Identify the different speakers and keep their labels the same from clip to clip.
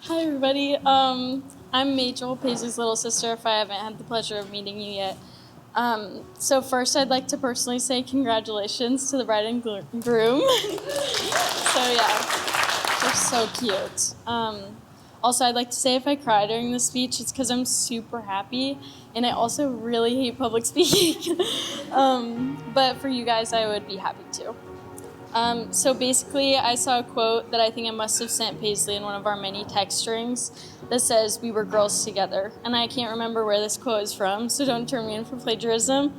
Speaker 1: Hi, everybody. I'm Maid, Paisley's little sister, if I haven't had the pleasure of meeting you yet. So first, I'd like to personally say congratulations to the bride and groom. So yeah, they're so cute. Also, I'd like to say if I cry during the speech, it's because I'm super happy, and I also really hate public speaking. But for you guys, I would be happy to. So basically, I saw a quote that I think I must have sent Paisley in one of our many text strings that says, "We were girls together." And I can't remember where this quote is from, so don't turn me in for plagiarism.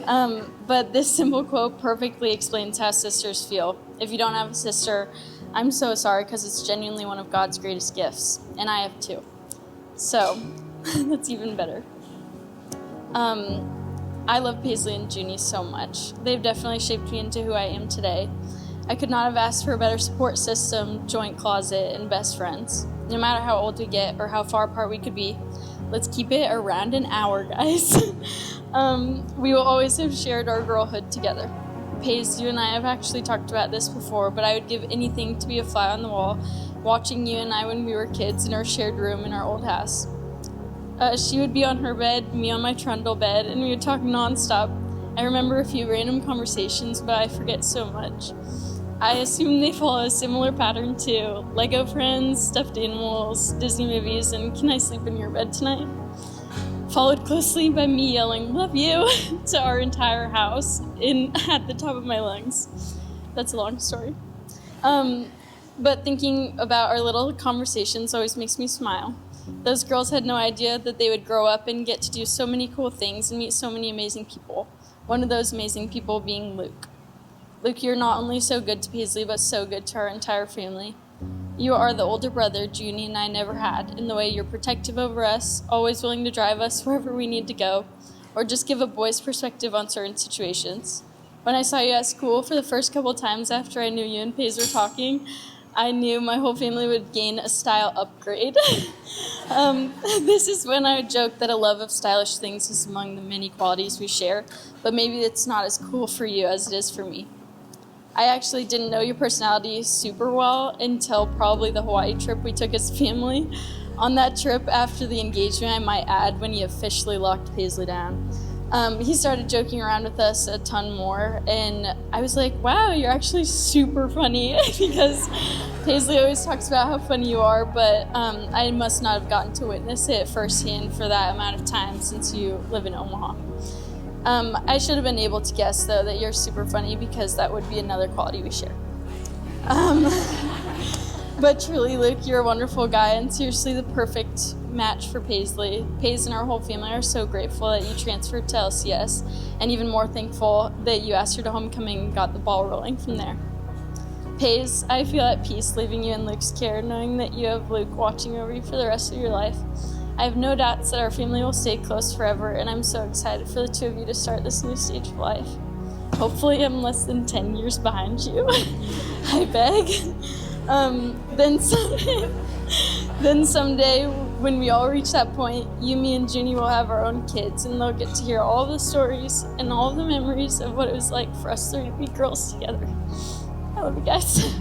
Speaker 1: But this simple quote perfectly explains how sisters feel. If you don't have a sister, I'm so sorry, because it's genuinely one of God's greatest gifts. And I have two. So, that's even better. I love Paisley and Junie so much. They've definitely shaped me into who I am today. I could not have asked for a better support system, joint closet, and best friends. No matter how old we get or how far apart we could be, let's keep it around an hour, guys. We will always have shared our girlhood together. Paige, you and I have actually talked about this before, but I would give anything to be a fly on the wall, watching you and I when we were kids in our shared room in our old house. She would be on her bed, me on my trundle bed, and we would talk nonstop. I remember a few random conversations, but I forget so much. I assume they follow a similar pattern too. Lego friends, stuffed animals, Disney movies, and "Can I sleep in your bed tonight?" Followed closely by me yelling "love you" to our entire house at the top of my lungs. That's a long story. But thinking about our little conversations always makes me smile. Those girls had no idea that they would grow up and get to do so many cool things and meet so many amazing people. One of those amazing people being Luke. Luke, you're not only so good to Paisley, but so good to our entire family. You are the older brother Junie and I never had, in the way you're protective over us, always willing to drive us wherever we need to go, or just give a boy's perspective on certain situations. When I saw you at school for the first couple times after I knew you and Paisley were talking, I knew my whole family would gain a style upgrade. This is when I would joke that a love of stylish things is among the many qualities we share, but maybe it's not as cool for you as it is for me. I actually didn't know your personality super well until probably the Hawaii trip we took as family. On that trip, after the engagement, I might add, when he officially locked Paisley down, he started joking around with us a ton more, and I was like, wow, you're actually super funny, because Paisley always talks about how funny you are, but I must not have gotten to witness it firsthand for that amount of time since you live in Omaha. I should have been able to guess, though, that you're super funny, because that would be another quality we share. But truly, Luke, you're a wonderful guy, and seriously the perfect match for Paisley. Paige and our whole family are so grateful that you transferred to LCS, and even more thankful that you asked her to homecoming and got the ball rolling from there. Paige, I feel at peace leaving you in Luke's care, knowing that you have Luke watching over you for the rest of your life. I have no doubts that our family will stay close forever, and I'm so excited for the two of you to start this new stage of life. Hopefully I'm less than 10 years behind you. I beg. Then someday, when we all reach that point, you, me, and Junie will have our own kids, and they'll get to hear all the stories and all the memories of what it was like for us three to be girls together. I love you guys.